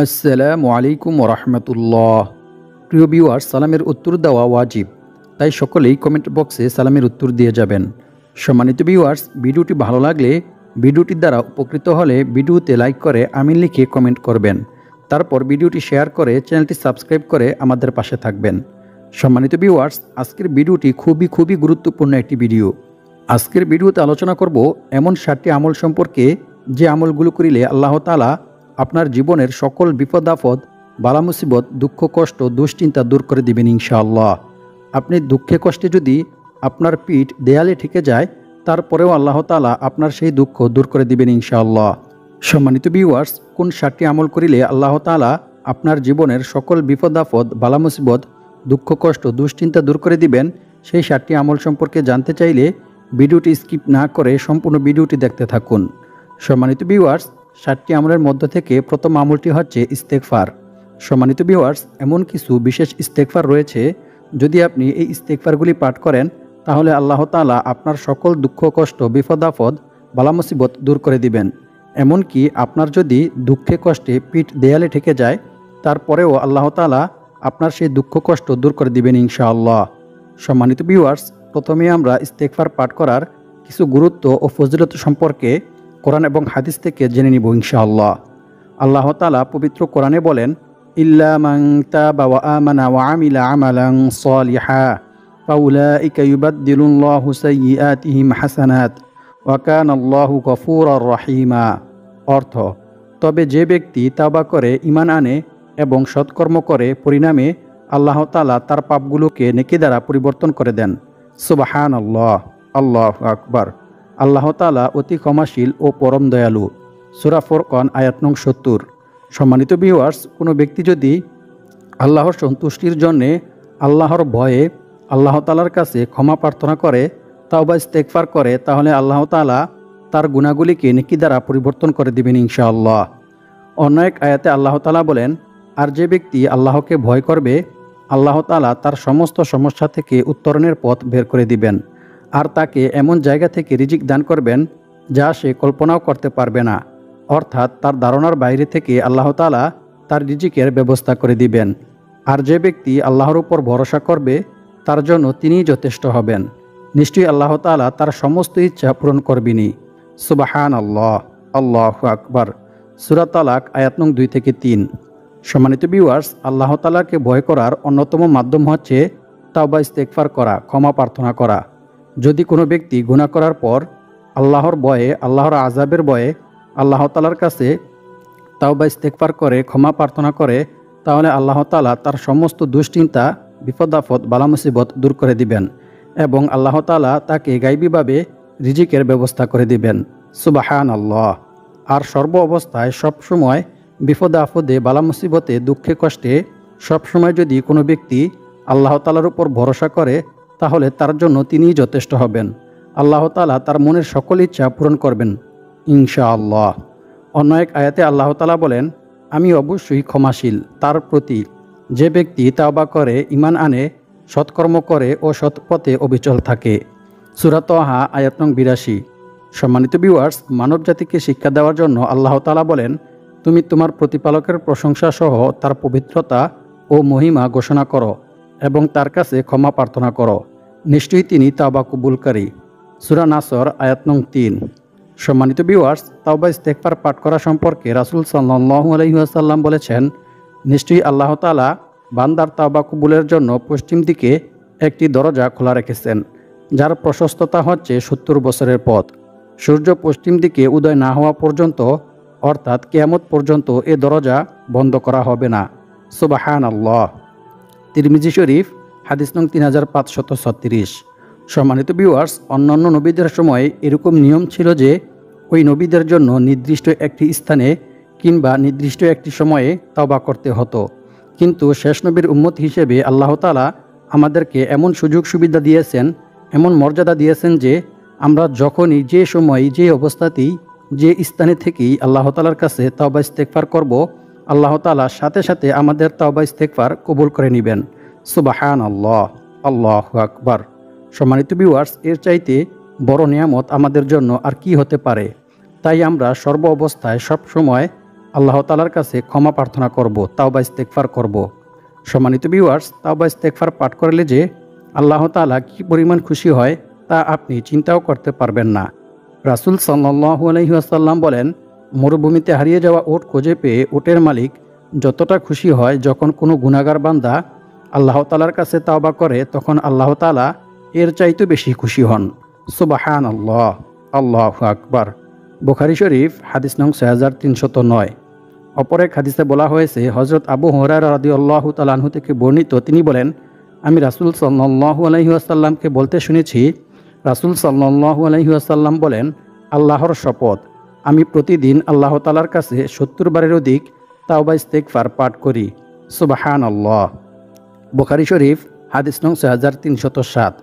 আসসালামু আলাইকুম রহমতুল্লাহ। প্রিয় ভিউয়ার্স, সালামের উত্তর দেওয়া ওয়াজিব, তাই সকলেই কমেন্ট বক্সে সালামের উত্তর দিয়ে যাবেন। সম্মানিত ভিউয়ার্স, ভিডিওটি ভালো লাগলে, ভিডিওটির দ্বারা উপকৃত হলে ভিডিওতে লাইক করে আমিন লিখে কমেন্ট করবেন। তারপর ভিডিওটি শেয়ার করে চ্যানেলটি সাবস্ক্রাইব করে আমাদের পাশে থাকবেন। সম্মানিত ভিউয়ার্স, আজকের ভিডিওটি খুবই গুরুত্বপূর্ণ একটি ভিডিও। আজকের ভিডিওতে আলোচনা করব এমন 7টি আমল সম্পর্কে, যে আমলগুলো করিলে আল্লাহ তাআলা আপনার জীবনের সকল বিপদ আপদ, বালা মুসিবত, দুঃখ কষ্ট, দুশ্চিন্তা দূর করে দিবেন ইনশাআল্লাহ। আপনি দুঃখে কষ্টে যদি আপনার পিঠ দেয়ালে ঠেকে যায়, তারপরেও আল্লাহ তাআলা আপনার সেই দুঃখ দূর করে দিবেন ইনশাআল্লাহ। সম্মানিত ভিউয়ার্স, কোন 7টি আমল করিলে আল্লাহ তাআলা আপনার জীবনের সকল বিপদ আপদ, বালা মুসিবত, দুঃখ কষ্ট, দুশ্চিন্তা দূর করে দিবেন, সেই 7টি আমল সম্পর্কে জানতে চাইলে ভিডিওটি স্কিপ না করে সম্পূর্ণ ভিডিওটি দেখতে থাকুন। সম্মানিত ভিউয়ার্স, 7টি আমলের মধ্য থেকে প্রথম আমলটি হচ্ছে ইস্তেগফার। সম্মানিত ভিউয়ার্স, এমন কিছু বিশেষ ইস্তেগফার রয়েছে, যদি আপনি এই ইস্তেগফারগুলি পাঠ করেন, তাহলে আল্লাহ তাআলা আপনার সকল দুঃখ কষ্ট, বিপদ আপদ, বালা মুসিবত দূর করে দিবেন। এমনকি আপনার যদি দুঃখে কষ্টে পিঠ দেয়ালে ঠেকে যায়, তারপরেও আল্লাহ তাআলা আপনার সেই দুঃখ কষ্ট দূর করে দিবেন ইনশাআল্লাহ। সম্মানিত ভিউয়ার্স, প্রথমে আমরা ইস্তেগফার পাঠ করার কিছু গুরুত্ব ও ফজিলত সম্পর্কে কোরআন এবং হাদিস থেকে জেনে নিব ইনশাআল্লাহ। আল্লাহ তাআলা পবিত্র কোরআনে বলেন, ইল্লা মান তাবা ওয়া আমানা ওয়া আমিলা আমালান সালিহা ফাউলাইকা ইউবাদদিলুল্লাহু সাইয়্যাতিহিম হাসানাত ওয়া কানাল্লাহু গফুরার রহিমা। অর্থ, তবে যে ব্যক্তি তাওবা করে, ঈমান আনে এবং সৎকর্ম করে, পরিণামে আল্লাহ তাআলা তার পাপগুলোকে নেকি দ্বারা পরিবর্তন করে দেন। সুবহানাল্লাহ, আল্লাহু আকবার। আল্লাহ তাআলা অতি ক্ষমাশীল ও পরম দয়ালু। সূরা ফুরকান আয়াত নং 70। সম্মানিত ভিউয়ার্স, কোনো ব্যক্তি যদি আল্লাহর সন্তুষ্টির জন্যে, আল্লাহর ভয়ে আল্লাহ তাআলার কাছে ক্ষমা প্রার্থনা করে, তাওবা ইস্তেগফার করে, তাহলে আল্লাহ তাআলা তার গুনাহগুলিকে নেকি দ্বারা পরিবর্তন করে দিবেন ইনশাআল্লাহ। অন্য এক আয়াতে আল্লাহ তাআলা বলেন, আর যে ব্যক্তি আল্লাহকে ভয় করবে, আল্লাহ তাআলা তার সমস্ত সমস্যা থেকে উত্তরণের পথ বের করে দিবেন, আর তাকে এমন জায়গা থেকে রিজিক দান করবেন যা সে কল্পনাও করতে পারবে না। অর্থাৎ তার ধারণার বাইরে থেকে আল্লাহ তাআলা তার রিজিকের ব্যবস্থা করে দিবেন। আর যে ব্যক্তি আল্লাহর উপর ভরসা করবে, তার জন্য তিনিই যথেষ্ট হবেন। নিশ্চয়ই আল্লাহ তাআলা তার সমস্ত ইচ্ছা পূরণ করবেনই। সুবহানাল্লাহ, আল্লাহু আকবার। সূরা তালাক আয়াত নং 2 থেকে 3। সম্মানিত ভিউয়ার্স, আল্লাহ তাআলাকে ভয় করার অন্যতম মাধ্যম হচ্ছে তাওবা ইস্তেগফার করা, ক্ষমা প্রার্থনা করা। যদি কোনো ব্যক্তি গুনাহ করার পর আল্লাহর ভয়ে, আল্লাহর আযাবের ভয়ে আল্লাহ তাআলার কাছে তাওবা ইস্তেগফার করে, ক্ষমা প্রার্থনা করে, তাহলে আল্লাহ তাআলা তার সমস্ত দুশ্চিন্তা, বিপদ আপদ, বালা মুসিবত দূর করে দিবেন এবং আল্লাহ তাআলা তাকে গায়বীভাবে রিজিকের ব্যবস্থা করে দিবেন। সুবহানাল্লাহ। আর সর্ব অবস্থায়, সবসময় বিপদে আপদে, বালা মুসিবতে, দুঃখে কষ্টে সবসময় যদি কোনো ব্যক্তি আল্লাহ তাআলার উপর ভরসা করে, তাহলে তার জন্য তিনিই যথেষ্ট হবেন। আল্লাহ তাআলা তার মনের সকল ইচ্ছা পূরণ করবেন ইনশাআল্লাহ। অন্য এক আয়াতে আল্লাহ তাআলা বলেন, আমি অবশ্যই ক্ষমাশীল তার প্রতি, যে ব্যক্তি তাওবা করে, ঈমান আনে, সৎকর্ম করে ও সৎ পথে অবিচল থাকে। সূরা তাহা আয়াত নং 82। সম্মানিত ভিউয়ার্স, মানব জাতিকে শিক্ষা দেওয়ার জন্য আল্লাহ তাআলা বলেন, তুমি তোমার প্রতিপালকের প্রশংসা সহ তার পবিত্রতা ও মহিমা ঘোষণা করো এবং তার কাছে ক্ষমা প্রার্থনা করো। নিশ্চয়ই তিনি তাওবা কবুলকারী। সূরা নাসর আয়াত নং 3। সম্মানিত ভিউয়ার্স, তাওবা ইস্তেগফার পাঠ করা সম্পর্কে রাসূল সাল্লাল্লাহু আলাইহি ওয়াসাল্লাম বলেছেন, নিশ্চয়ই আল্লাহ তাআলা বান্দার তাওবা কবুলের জন্য পশ্চিম দিকে একটি দরজা খোলা রেখেছেন, যার প্রশস্ততা হচ্ছে 70 বছরের পথ। সূর্য পশ্চিম দিকে উদয় না হওয়া পর্যন্ত, অর্থাৎ কিয়ামত পর্যন্ত এ দরজা বন্ধ করা হবে না। সুবহানাল্লাহ। তিরমিজি শরীফ হাদিস নং 3536। সম্মানিত ভিউয়ার্স, অন্যান্য নবীদের সময় এরকম নিয়ম ছিল যে ওই নবীদের জন্য নির্দিষ্ট একটি স্থানে কিংবা নির্দিষ্ট একটি সময়ে তাওবা করতে হতো। কিন্তু শেষ নবীর উম্মত হিসেবে আল্লাহ তাআলা আমাদেরকে এমন সুযোগ সুবিধা দিয়েছেন, এমন মর্যাদা দিয়েছেন যে আমরা যখনই, যে সময়, যে অবস্থাতেই, যে স্থানে থেকেই আল্লাহ তাআলার কাছে তাওবা ইস্তেগফার করব, আল্লাহ তাআলা সাথে সাথে আমাদের তাওবা ইস্তেগফার কবুল করে নেবেন। সুবহানাল্লাহ, আল্লাহু আকবার। সম্মানিত ভিউয়ার্স, এর চাইতে বড় নিয়ামত আমাদের জন্য আর কি হতে পারে। তাই আমরা সর্ব অবস্থায়, সব সময় আল্লাহ তাআলার কাছে ক্ষমা প্রার্থনা করব, তাওবা ইস্তেগফার করব। সম্মানিত ভিউয়ার্স, তাওবা ইস্তেগফার পাঠ করলে যে আল্লাহ তাআলা কি পরিমাণ খুশি হয় তা আপনি চিন্তাও করতে পারবেন না। রাসূল সাল্লাল্লাহু আলাইহি ওয়াসাল্লাম বলেন, মরুভূমিতে হারিয়ে যাওয়া উট খুঁজে পেয়ে উটের মালিক যতটা খুশি হয় যখন কোনো গুনাহগার বান্দা আল্লাহ তাআলার কাছে তাওবা করে, তখন আল্লাহ তাআলা এর চাইতে বেশি খুশি হন। সুবহানাল্লাহ, আল্লাহু আকবার। বুখারী শরীফ হাদিস নং 6309। অপর এক হাদিসে বলা হয়েছে, হযরত আবু হুরায়রা রাদিয়াল্লাহু তাআলা আনহু থেকে বর্ণিত, তিনি বলেন, আমি রাসূল সাল্লাল্লাহু আলাইহি ওয়াসাল্লামকে বলতে শুনেছি, রাসূল সাল্লাল্লাহু আলাইহি ওয়াসাল্লাম বলেন, আল্লাহর শপথ, আমি প্রতিদিন আল্লাহ তাআলার কাছে 70 বারের অধিক তাওবা ইস্তেগফার পাঠ করি। সুবহানাল্লাহ। বুখারী শরীফ হাদিস নং 6307।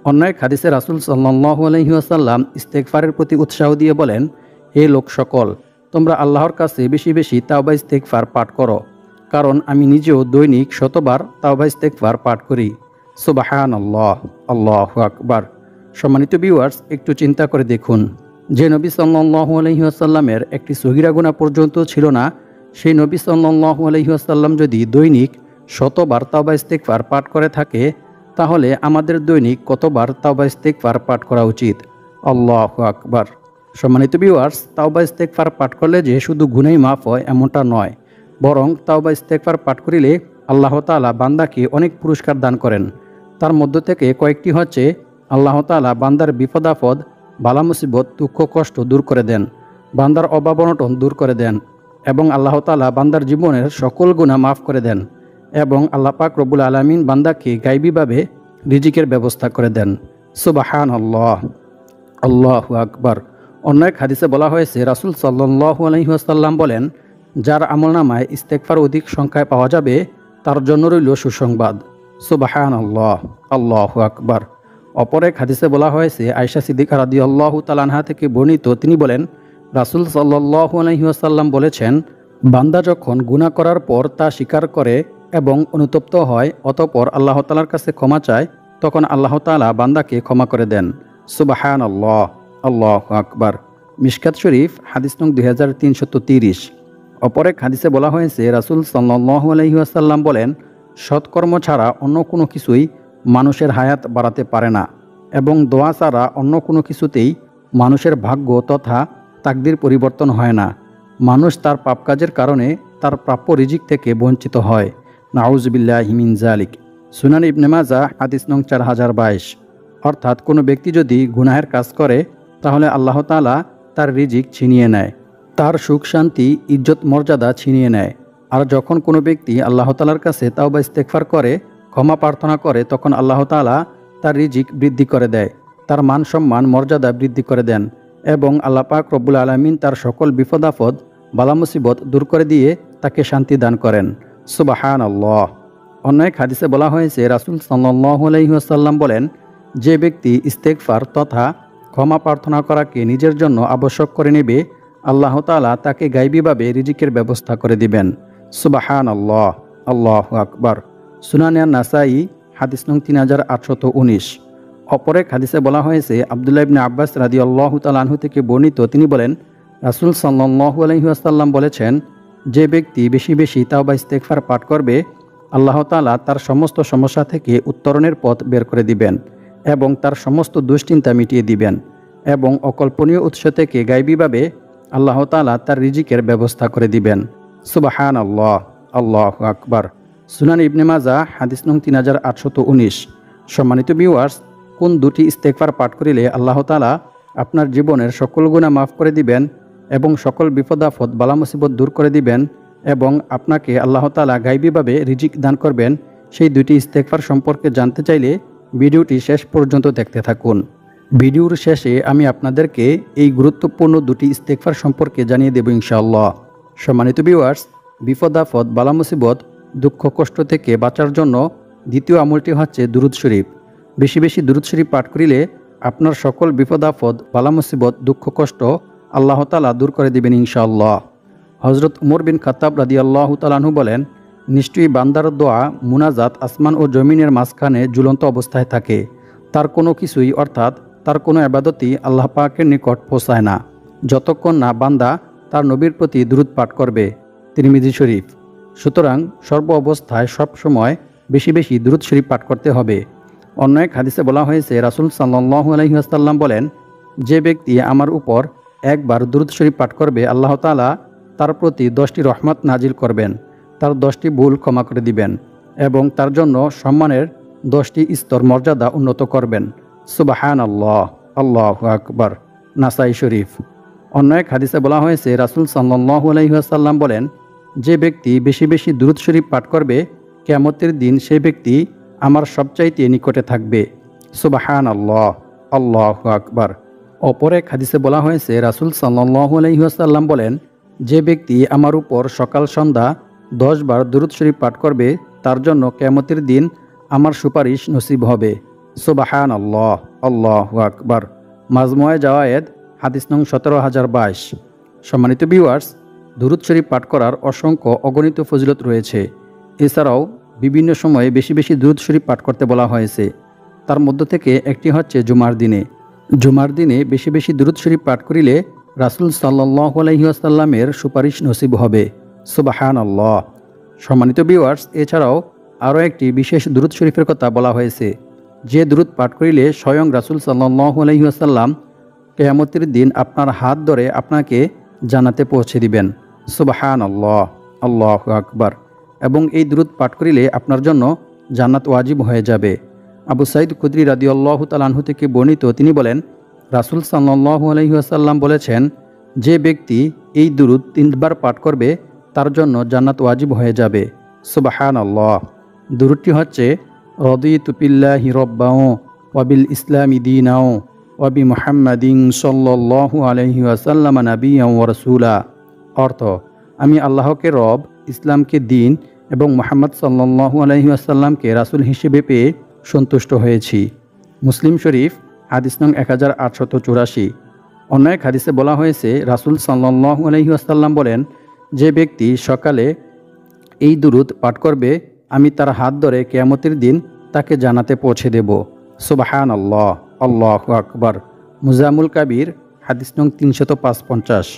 অন্য এক হাদিসে রাসূল সাল্লাল্লাহু আলাইহি ওয়াসাল্লাম ইস্তেগফারের প্রতি উৎসাহ দিয়ে বলেন, হে লোক সকল, তোমরা আল্লাহর কাছে বেশি বেশি তাওবা ইস্তেগফার পাঠ করো, কারণ আমি নিজেও দৈনিক 100 বার তাওবা ইস্তেগফার পাঠ করি। সুবহানাল্লাহ, আল্লাহু আকবার। সম্মানিত ভিউয়ার্স, একটু চিন্তা করে দেখুন, যে নবী সাল্লাল্লাহু আলাইহি ওয়াসাল্লামের একটি সগীরা গুনাহ পর্যন্ত ছিল না, সেই নবী সাল্লাল্লাহু আলাইহি ওয়াসাল্লাম যদি দৈনিক 100 বার তাওবা ইস্তেগফার পাঠ করে থাকে, তাহলে আমাদের দৈনিক কতবার তাওবা ইস্তেগফার পাঠ করা উচিত? আল্লাহু আকবার। সম্মানিত ভিউয়ার্স, তাওবা ইস্তেগফার পাঠ করলে যে শুধু গুনাহ মাফ হয় এমনটা নয়, বরং তাওবা ইস্তেগফার পাঠ করিলে আল্লাহ তাআলা বান্দাকে অনেক পুরস্কার দান করেন। তার মধ্য থেকে কয়েকটি হচ্ছে, আল্লাহ তাআলা বান্দার বিপদ আপদ, বালা মুসিবত, দুঃখ কষ্ট দূর করে দেন, বান্দার অভাব অনটন দূর করে দেন, এবং আল্লাহ তাআলা বান্দার জীবনের সকল গুনাহ মাফ করে দেন, এবং আল্লাহ পাক রব্বুল আলামিন বান্দাকে গায়বীভাবে রিজিকের ব্যবস্থা করে দেন। সুবহানাল্লাহ, আল্লাহু আকবার। অন্য এক হাদিসে বলা হয়েছে, রাসূল সাল্লাল্লাহু আলাইহি ওয়াসাল্লাম বলেন, যার আমলনামায় ইস্তেগফার অধিক সংখ্যায় পাওয়া যাবে তার জন্য রইল সুসংবাদ। সুবহানাল্লাহ, আল্লাহু আকবার। অপর এক হাদিসে বলা হয়েছে, আয়েশা সিদ্দিকা রাদিয়াল্লাহু তাআলা আনহা থেকে বর্ণিত, তিনি বলেন, রাসূল সাল্লাল্লাহু আলাইহি ওয়াসাল্লাম বলেছেন, বান্দা যখন গুনাহ করার পর তা স্বীকার করে এবং অনুতপ্ত হয়, অতঃপর আল্লাহ তাআলার কাছে ক্ষমা চায়, তখন আল্লাহ তাআলা বান্দাকে ক্ষমা করে দেন। সুবহানাল্লাহ, আল্লাহু আকবার। মিশকাত শরীফ হাদিস নং 2330। অপর এক হাদিসে বলা হয়েছে, রাসূল সাল্লাল্লাহু আলাইহি ওয়াসাল্লাম বলেন, সৎকর্ম ছাড়া অন্য কোনো কিছুই মানুষের হায়াত বাড়াতে পারে না, এবং দোয়া ছাড়া অন্য কোনো কিছুতেই মানুষের ভাগ্য তথা তাকদির পরিবর্তন হয় না। মানুষ তার পাপ কাজের কারণে তার প্রাপ্য রিজিক থেকে বঞ্চিত হয়। নাউজুবিল্লাহি মিন যালিক। সুনান ইবনে মাজাহ হাদিস নং 4022। অর্থাৎ কোনো ব্যক্তি যদি গুনাহের কাজ করে, তাহলে আল্লাহ তাআলা তার রিজিক ছিনিয়ে নেয়, তার সুখ শান্তি ইজ্জত মর্যাদা ছিনিয়ে নেয়। আর যখন কোনো ব্যক্তি আল্লাহ তাআলার কাছে তাওবা ইস্তেগফার করে, ক্ষমা প্রার্থনা করে, তখন আল্লাহ তাআলা তার রিজিক বৃদ্ধি করে দেয়, তার মান সম্মান মর্যাদা বৃদ্ধি করে দেন, এবং আল্লাহ পাক রব্বুল আলামিন তার সকল বিপদ আপদ, বালা মুসিবত দূর করে দিয়ে তাকে শান্তি দান করেন। সুবহানাল্লাহ। অন্য এক হাদিসে বলা হয়েছে, রাসূল সাল্লাল্লাহু আলাইহি ওয়াসাল্লাম বলেন, যে ব্যক্তি ইস্তেগফার তথা ক্ষমা প্রার্থনা করাকে নিজের জন্য আবশ্যক করে নেবে, আল্লাহ তাআলা তাকে গায়বীভাবে রিজিকের ব্যবস্থা করে দিবেন। সুবহানাল্লাহ, আল্লাহু আকবার। সুনানে নাসাই হাদিস নং 3819। অপর এক হাদিসে বলা হয়েছে, আব্দুল্লাহ ইবনে আব্বাস রাদিয়াল্লাহু তাআলা আনহু থেকে বর্ণিত, তিনি বলেন, রাসূল সাল্লাল্লাহু আলাইহি ওয়াসাল্লাম বলেছেন, যে ব্যক্তি বেশি বেশি তাওবা ইস্তেগফার পাঠ করবে, আল্লাহ তাআলা তার সমস্ত সমস্যা থেকে উত্তরণের পথ বের করে দিবেন, এবং তার সমস্ত দুশ্চিন্তা মিটিয়ে দিবেন, এবং অকল্পনীয় উৎস থেকে গায়বীভাবে আল্লাহ তাআলা তার রিজিকের ব্যবস্থা করে দিবেন। সুবহানাল্লাহ, আল্লাহু আকবার। সুনান ইবনে মাজাহ হাদিস নং 3819। সম্মানিত ভিউয়ার্স, কোন দুটি ইস্তেগফার পাঠ করিলে আল্লাহ তাআলা আপনার জীবনের সকল গুনাহ মাফ করে দিবেন এবং সকল বিপদ আপদ বালা মুসিবত দূর করে দিবেন, এবং আপনাকে আল্লাহ তাআলা গায়বীভাবে রিজিক দান করবেন, সেই দুটি ইস্তেগফার সম্পর্কে জানতে চাইলে ভিডিওটি শেষ পর্যন্ত দেখতে থাকুন। ভিডিওর শেষে আমি আপনাদেরকে এই গুরুত্বপূর্ণ দুটি ইস্তেগফার সম্পর্কে জানিয়ে দেব ইনশাআল্লাহ। সম্মানিত ভিউয়ার্স, বিপদ আপদ বালা মুসিবত দুঃখ কষ্ট থেকে বাঁচার জন্য দ্বিতীয় আমলটি হচ্ছে দুরূদ শরীফ। বেশি বেশি দুরূদ শরীফ পাঠ করিলে আপনার সকল বিপদ আপদ বালা মুসিবত দুঃখ কষ্ট আল্লাহ তাআলা দূর করে দিবেন ইনশাআল্লাহ। হযরত উমর বিন খাত্তাব রাদিয়াল্লাহু তাআলা আনহু বলেন, নিশ্চয়ই বান্দার দোয়া মুনাজাত আসমান ও জমিনের মাঝখানে ঝুলন্ত অবস্থায় থাকে, তার কোনো কিছুই অর্থাৎ তার কোনো ইবাদতই আল্লাহ পাকের নিকট পৌঁছায় না, যতক্ষণ না বান্দা তার নবীর প্রতি দুরূদ পাঠ করবে। তিরমিজি শরীফ। সুতরাং সর্ব অবস্থায় সব সময় বেশি বেশি দুরূদ শরীফ পাঠ করতে হবে। অন্য এক হাদিসে বলা হয়েছে, রাসূল সাল্লাল্লাহু আলাইহি ওয়াসাল্লাম বলেন, যে ব্যক্তি আমার উপর একবার দুরূদ শরীফ পাঠ করবে, আল্লাহ তাআলা তার প্রতি 10টি রহমত নাজিল করবেন, তার 10টি ভুল ক্ষমা করে দিবেন এবং তার জন্য সম্মানের 10টি স্তর মর্যাদা উন্নত করবেন। সুবহানাল্লাহ, আল্লাহু আকবার। নাসাই শরীফ। অন্য এক হাদিসে বলা হয়েছে, রাসূল সাল্লাল্লাহু আলাইহি ওয়াসাল্লাম বলেন, যে ব্যক্তি বেশি বেশি দুরূদ শরীফ পাঠ করবে, কিয়ামতের দিন সেই ব্যক্তি আমার সবচাইতে নিকটে থাকবে। সুবহানাল্লাহ, আল্লাহু আকবার। অপর এক হাদিসে বলা হয়েছে, রাসূল সাল্লাল্লাহু আলাইহি ওয়াসাল্লাম বলেন, যে ব্যক্তি আমার উপর সকাল সন্ধ্যা 10 বার দুরূদ শরীফ পাঠ করবে, তার জন্য কিয়ামতের দিন আমার সুপারিশ নসিব হবে। সুবহানাল্লাহ, আল্লাহু আকবার। মাজমুয়ে জাওয়ায়েদ, হাদিস নং 17022। সম্মানিত ভিউয়ার্স, দুরূদ শরীফ পাঠ করার অসংখ্য অগণিত ফজিলত রয়েছে। এছাড়াও বিভিন্ন সময়ে বেশি বেশি দুরূদ শরীফ পাঠ করতে বলা হয়েছে। তার মধ্য থেকে একটি হচ্ছে জুমার দিনে। জুমার দিনে বেশি বেশি দুরূদ শরীফ পাঠ করিলে রাসূল সাল্লাল্লাহু আলাইহি ওয়াসাল্লামের সুপারিশ নসিব হবে। সুবহানাল্লাহ। সম্মানিত ভিউয়ার্স, এছাড়াও আরও একটি বিশেষ দুরূদ শরীফের কথা বলা হয়েছে, যে দুরূদ পাঠ করিলে স্বয়ং রাসূল সাল্লাল্লাহু আলাইহি ওয়াসাল্লাম কিয়ামতের দিন আপনার হাত ধরে আপনাকে জান্নাতে পৌঁছে দিবেন। সুবহানাল্লাহ, আল্লাহু আকবার। এবং এই দুরূদ পাঠ করিলে আপনার জন্য জান্নাত ওয়াজিব হয়ে যাবে। আবু সাঈদ খুদরি রাদিয়াল্লাহু তাআলা আনহু থেকে বর্ণিত, তিনি বলেন, রাসূল সাল্লাল্লাহু আলাইহি ওয়াসাল্লাম বলেছেন, যে ব্যক্তি এই দুরূদ 3 বার পাঠ করবে, তার জন্য জান্নাত ওয়াজিব হয়ে যাবে। সুবহানাল্লাহ। দুরূদটি হচ্ছে, রাদিতু বিল্লাহি রাব্বাও ওয়া বিল ইসলামি দীনাও ওয়া বি মুহাম্মাদিন সাল্লাল্লাহু আলাইহি ওয়াসাল্লাম নাবিয়্যান ওয়া রাসূলা। অর্থ, আমি আল্লাহকে রব, ইসলামকে দিন এবং মুহাম্মদ সাল্লাল্লাহু আলাইহি ওয়াসাল্লামকে রাসূল হিসেবে পেয়ে সন্তুষ্ট হয়েছি। মুসলিম শরীফ, হাদিস নং 1884। অন্য এক হাদিসে বলা হয়েছে, রাসূল সাল্লাল্লাহু আলাইহি ওয়াসাল্লাম বলেন, যে ব্যক্তি সকালে এই দুরূদ পাঠ করবে, আমি তার হাত ধরে কিয়ামতের দিন তাকে জান্নাতে পৌঁছে দেব। সুবহানাল্লাহ, আল্লাহু আকবার। মুজামুল কাবির, হাদিস নং 355।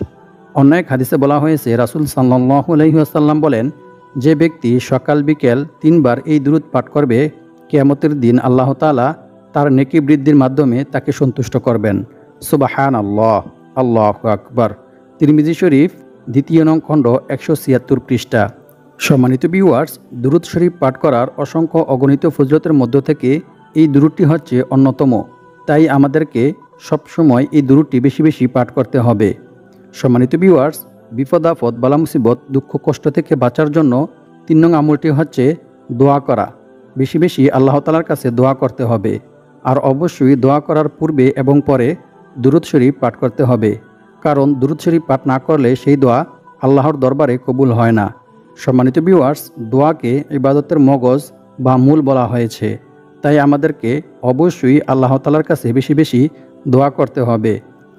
অন্য এক হাদিসে বলা হয়েছে, রাসূল সাল্লাল্লাহু আলাইহি ওয়াসাল্লাম বলেন, যে ব্যক্তি সকাল বিকেল 3 বার এই দুরূদ পাঠ করবে, কিয়ামতের দিন আল্লাহ তাআলা তার নেকি বৃদ্ধির মাধ্যমে তাকে সন্তুষ্ট করবেন। সুবহানাল্লাহ, আল্লাহু আকবার। তিরমিজি শরীফ, 2য় নং খণ্ড, 176 পৃষ্ঠা। সম্মানিত ভিউয়ার্স, দুরূদ শরীফ পাঠ করার অসংখ্য অগণিত ফজিলতের মধ্য থেকে এই দুরূদটি হচ্ছে অন্যতম। তাই আমাদেরকে সবসময় এই দুরূদটি বেশি বেশি পাঠ করতে হবে। সম্মানিত ভিউয়ার্স, বিপদ আপদ, বালা মুসিবত, দুঃখ কষ্ট থেকে বাঁচার জন্য 3 নং আমলটি হচ্ছে দোয়া করা। বেশি বেশি আল্লাহ তাআলার কাছে দোয়া করতে হবে। আর অবশ্যই দোয়া করার পূর্বে এবং পরে দুরূদ শরীফ পাঠ করতে হবে, কারণ দুরূদ শরীফ পাঠ না করলে সেই দোয়া আল্লাহর দরবারে কবুল হয় না। সম্মানিত ভিউয়ার্স, দোয়াকে ইবাদতের মগজ বা মূল বলা হয়েছে। তাই আমাদেরকে অবশ্যই আল্লাহ তাআলার কাছে বেশি বেশি দোয়া করতে হবে।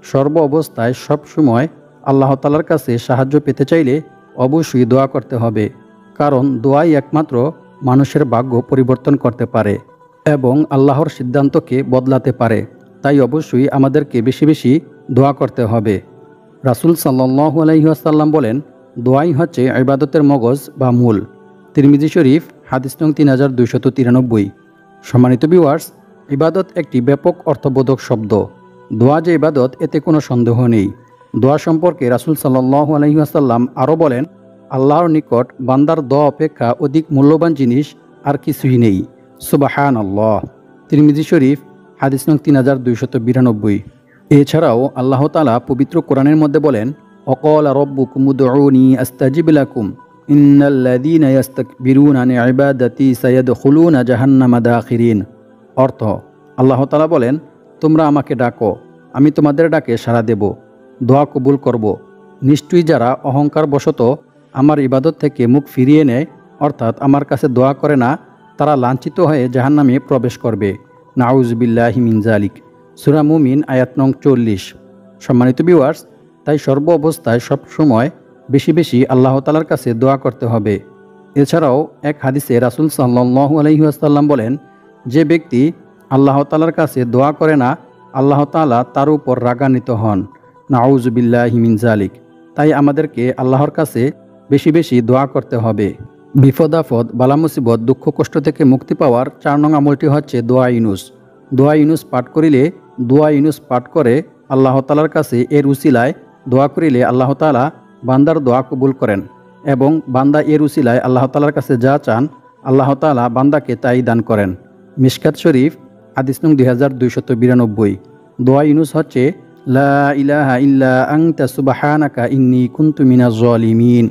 সর্ব অবস্থায় সব সময় আল্লাহ তাআলার কাছে সাহায্য পেতে চাইলে অবশ্যই দোয়া করতে হবে, কারণ দোয়াই একমাত্র মানুষের ভাগ্য পরিবর্তন করতে পারে এবং আল্লাহর সিদ্ধান্তকে বদলাতে পারে। তাই অবশ্যই আমাদেরকে বেশি বেশি দোয়া করতে হবে। রাসূল সাল্লাল্লাহু আলাইহি ওয়াসাল্লাম বলেন, দোয়াই হচ্ছে ইবাদতের মগজ বা মূল। তিরমিজি শরীফ, হাদিস নং 3293। সম্মানিত ভিউয়ার্স, ইবাদত একটি ব্যাপক অর্থবোধক শব্দ। দোয়া যে ইবাদত, এতে কোনো সন্দেহ নেই। দোয়া সম্পর্কে রাসূল সাল্লাল্লাহু আলাইহি ওয়াসাল্লাম আরও বলেন, আল্লাহর নিকট বান্দার দোয়া অপেক্ষা অধিক মূল্যবান জিনিস আর কিছুই নেই। সুবহানাল্লাহ। তিরমিজি শরীফ, হাদিস নং 3292। এছাড়াও আল্লাহ তাআলা পবিত্র কোরআনের মধ্যে বলেন, ওয়াকালা রাব্বুকুম উদউনি আস্তাজিব লাকুম ইন্নাল্লাযীনা ইস্তাকবিরুনা আন ইবাদাতি সায়াদখুলুনা জাহান্নামা দাখিরিন। অর্থ, আল্লাহ তাআলা বলেন, তোমরা আমাকে ডাকো, আমি তোমাদের ডাকে সাড়া দেব, দোয়া কবুল করব। নিশ্চয়ই যারা অহংকার বশত আমার ইবাদত থেকে মুখ ফিরিয়ে নেয়, অর্থাৎ আমার কাছে দোয়া করে না, তারা লাঞ্ছিত হয়ে জাহান্নামে প্রবেশ করবে। নাউযু বিল্লাহি মিন যালিক। সূরা মুমিন, আয়াত নং 40। সম্মানিত ভিউয়ার্স, তাই সর্ব অবস্থায় সব সময় বেশি বেশি আল্লাহ তাআলার কাছে দোয়া করতে হবে। এছাড়াও এক হাদিসে রাসূল সাল্লাল্লাহু আলাইহি ওয়াসাল্লাম বলেন, যে ব্যক্তি আল্লাহ তাআলার কাছে দোয়া করে না, আল্লাহ তাআলা তার উপর রাগান্বিত হন। নাউযু বিল্লাহি মিন যালিক। তাই আমাদেরকে আল্লাহর কাছে বেশি বেশি দোয়া করতে হবে। বিপদ আপদ বালা মুসিবত দুঃখ কষ্ট থেকে মুক্তি পাওয়ার 4 নং আমলটি হচ্ছে দোয়া ইউনুস। দোয়া ইউনুস পাঠ করিলে, দোয়া ইউনুস পাঠ করে আল্লাহ তাআলার কাছে এর উসিলায় দোয়া করিলে আল্লাহ তাআলা বান্দার দোয়া কবুল করেন এবং বান্দা এর উসিলায় আল্লাহ তাআলার কাছে যা চান আল্লাহ তাআলা বান্দাকে তাই দান করেন। মিশকাত শরীফ হাদিস নং 2292। দোয়া ইউনুস হচ্ছে লা ইলাহা ইল্লা আনতা সুবহানাকা ইন্নী কুনতু মিনাজ জালিমিন।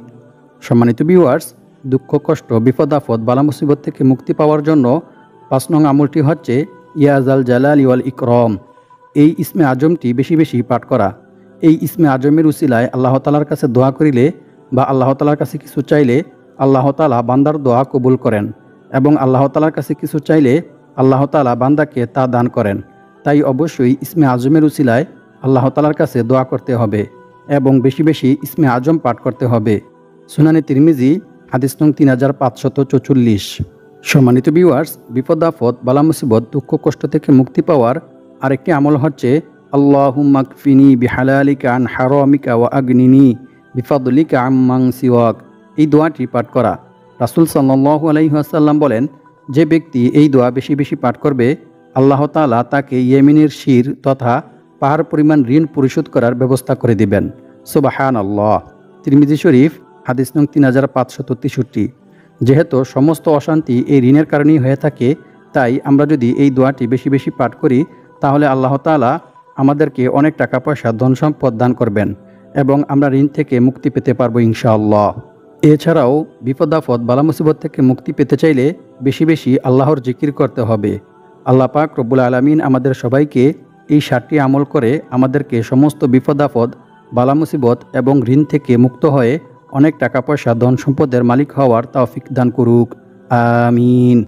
সম্মানিত ভিউয়ার্স, দুঃখ কষ্ট বিপদ আপদ বালা মুসিবত থেকে মুক্তি পাওয়ার জন্য 5 নং আমলটি হচ্ছে ইয়া জাল জালালি ওয়াল ইকরাম। এই ইসমে আজমটি বেশি বেশি পাঠ করা। এই ইসমে আজমের উসিলায় আল্লাহ তাআলার কাছে দোয়া করিলে বা আল্লাহ তাআলার কাছে কিছু চাইলে আল্লাহ তাআলা বান্দার দোয়া কবুল করেন এবং আল্লাহ তাআলার কাছে কিছু চাইলে আল্লাহ তাআলা বান্দাকে তা দান করেন। তাই অবশ্যই ইসমে আজমের উসিলায় আল্লাহ তাআলার কাছে দোয়া করতে হবে এবং বেশি বেশি ইসমে আজম পাঠ করতে হবে। সুনানে তিরমিজি হাদিস নং 3544। সম্মানিত ভিউয়ার্স, বিপদ আপদ বালা মুসিবত দুঃখ কষ্ট থেকে মুক্তি পাওয়ার আরেকটি আমল হচ্ছে আল্লাহুম্মা কফিনি বিহালালিকা আন হারামিকা ওয়া আগনিনি বিফাদলিকা আম্মান সিওয়াক। এই দোয়াটি পাঠ করা। রাসূল সাল্লাল্লাহু আলাইহি ওয়াসাল্লাম বলেন, যে ব্যক্তি এই দোয়া বেশি বেশি পাঠ করবে আল্লাহ তাআলা তাকে ইয়েমেনের শির তথা পাহাড় পরিমাণ ঋণ পরিশোধ করার ব্যবস্থা করে দিবেন। সুবহানাল্লাহ। তিরমিজি শরীফ হাদিস নং 3563। যেহেতু সমস্ত অশান্তি এই ঋণের কারণেই হয়ে থাকে, তাই আমরা যদি এই দোয়াটি বেশি বেশি পাঠ করি তাহলে আল্লাহ তাআলা আমাদেরকে অনেক টাকা পয়সা ধন সম্পদ দান করবেন এবং আমরা ঋণ থেকে মুক্তি পেতে পারবো ইনশাআল্লাহ। এছাড়াও বিপদ আপদ বালা মুসিবত থেকে মুক্তি পেতে চাইলে বেশি বেশি আল্লাহর জিকির করতে হবে। আল্লাহ পাক রব্বুল আলামিন আমাদের সবাইকে এই 7টি আমল করে আমাদেরকে সমস্ত বিপদ আপদ বালা মুসিবত এবং ঋণ থেকে মুক্ত হয়ে অনেক টাকা পয়সা ধন সম্পদের মালিক হওয়ার তৌফিক দান করুক। আমিন।